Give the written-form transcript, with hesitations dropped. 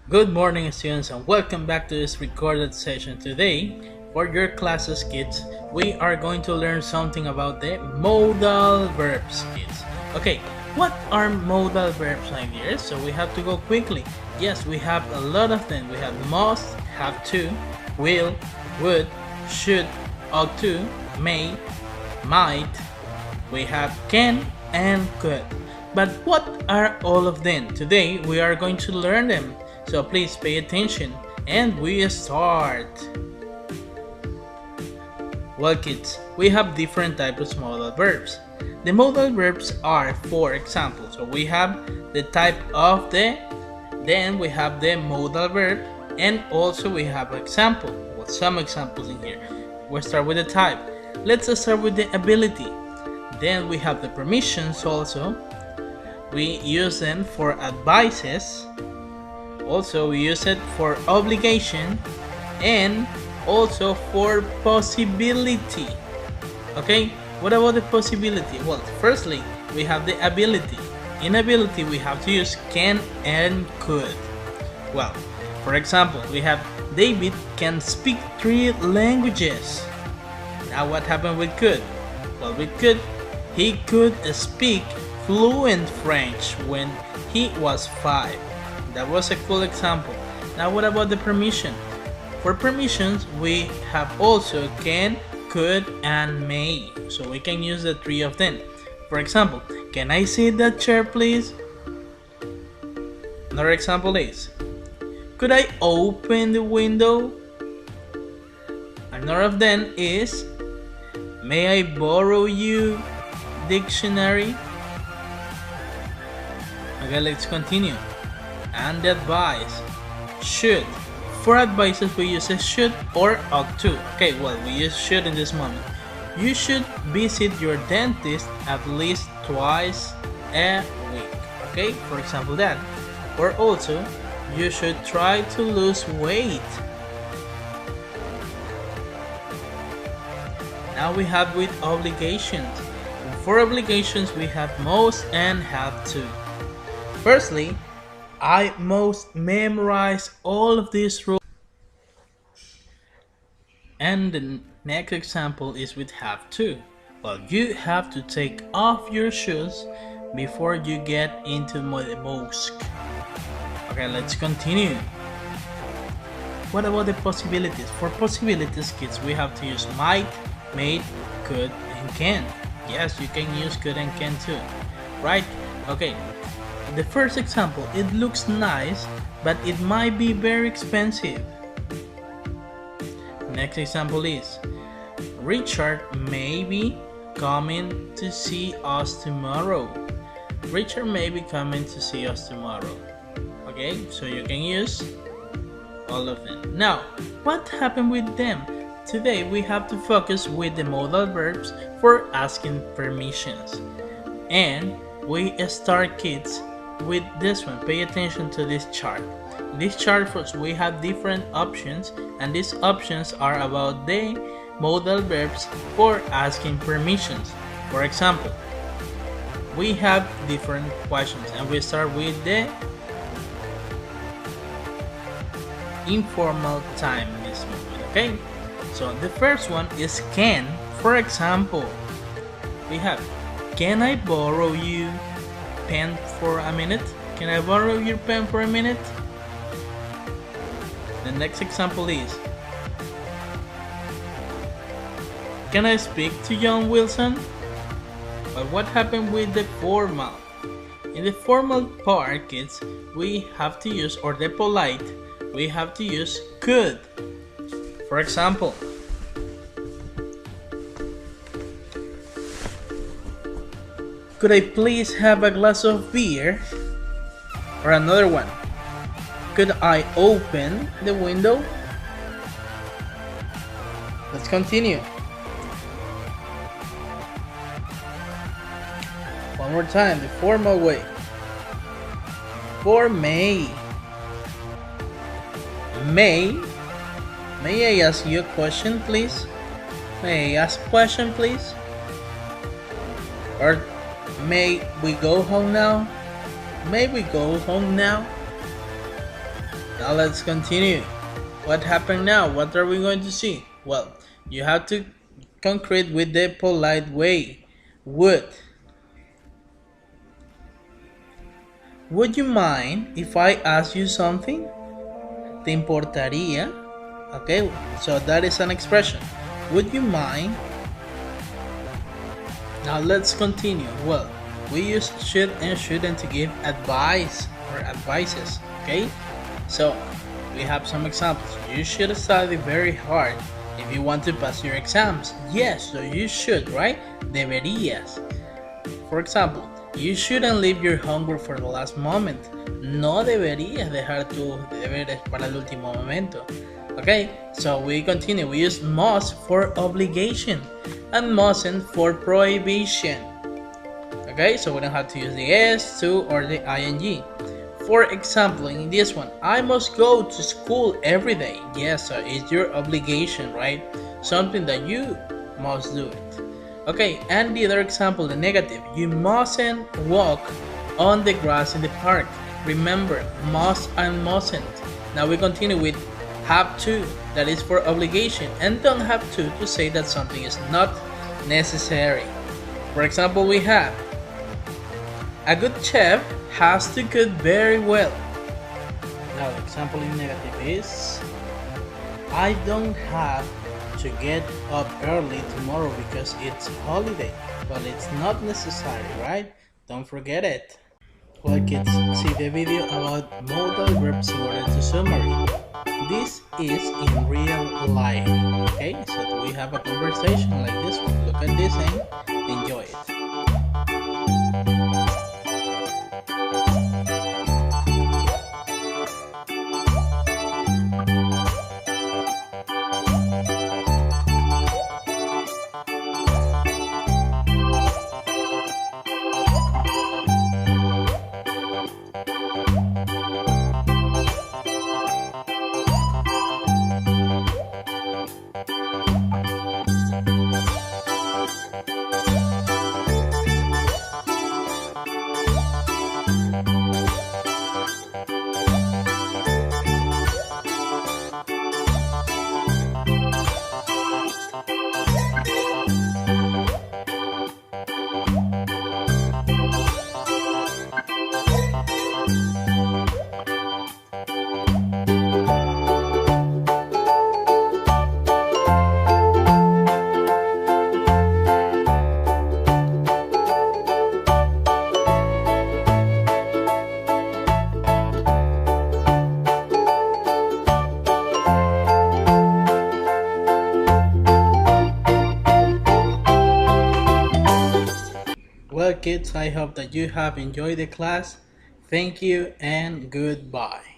Good morning, students, and welcome back to this recorded session. Today, for your classes, kids, we are going to learn something about the modal verbs, kids. Okay, what are modal verbs, my dear? So we have to go quickly. Yes, we have a lot of them. We have must, have to, will, would, should, ought to, may, might. We have can and could. But what are all of them? Today we are going to learn them. So please pay attention and we start. Well, kids, we have different types of modal verbs. The modal verbs are, for example, so we have the type of the, then we have the modal verb, and also we have example. Well, some examples in here. We'll start with the type. Let's start with the ability. Then we have the permissions also. We use them for advices. Also, we use it for obligation and also for possibility. Okay, what about the possibility? Well, firstly, we have the ability. In ability, we have to use can and could. Well, for example, we have David can speak 3 languages. Now, what happened with could? Well, with could, he could speak fluent French when he was 5. That was a cool example. Now what about the permission? For permissions, we have also can, could, and may. So we can use the 3 of them. For example, can I sit that chair please? Another example is, could I open the window? Another of them is, may I borrow you dictionary? Okay, let's continue. And the advice, should. For advices we use a should or ought to. Okay, well, we use should in this moment. You should visit your dentist at least twice a week. Okay, for example that. Or also, you should try to lose weight. Now we have with obligations. For obligations we have must and have to. Firstly, I must memorize all of these rules. And the next example is with have to. Well, you have to take off your shoes before you get into the mosque. Okay, let's continue. What about the possibilities? For possibilities, kids, we have to use might, may, could, and can. Yes, you can use could and can too. Right? Okay. The first example, it looks nice, but it might be very expensive. Next example is, Richard may be coming to see us tomorrow. Richard may be coming to see us tomorrow. Okay, so you can use all of them. Now, what happened with them? Today we have to focus with the modal verbs for asking permissions. And we start, kids, with this one. Pay attention to this chart. In this chart, first, we have different options, and these options are about the modal verbs for asking permissions. For example, we have different questions, and we start with the informal time in this moment. Okay, so the first one is can. For example, we have, can I borrow you pen for a minute? Can I borrow your pen for a minute? The next example is, can I speak to John Wilson? But what happened with the formal? In the formal part, kids, we have to use, or the polite, we have to use could. For example, could I please have a glass of beer? Or another one, could I open the window? Let's continue. One more time, the formal way. For may. May I ask you a question, please? May I ask a question, please? Or may we go home now? May we go home now? Now let's continue. What happened now? What are we going to see? Well, you have to concrete with the polite way. Would you mind if I ask you something? ¿Te importaría? Okay, so that is an expression. Would you mind? Now let's continue. Well, we use should and shouldn't to give advice or advices. Okay, so we have some examples. You should study very hard if you want to pass your exams. Yes, so you should, right? Deberías. For example, you shouldn't leave your homework for the last moment. No deberías dejar tus deberes para el último momento. Okay, so we continue. We use must for obligation and mustn't for prohibition. Okay, so we don't have to use the s, to, or the ing. For example, in this one, I must go to school every day. Yes, so it's your obligation, right? Something that you must do it. Okay, and the other example, the negative, you mustn't walk on the grass in the park. Remember, must and mustn't. Now we continue with have to, that is for obligation, and don't have to say that something is not necessary. For example, we have a good chef has to cook very well. Now the example in negative is I don't have to get up early tomorrow because it's holiday. Well, it's not necessary, right? Don't forget it. Well, kids, see the video about modal verbs in order to summary. This is in real life. Okay, so we have a conversation like this one. Look at this and enjoy it. Well, kids, I hope that you have enjoyed the class. Thank you and goodbye.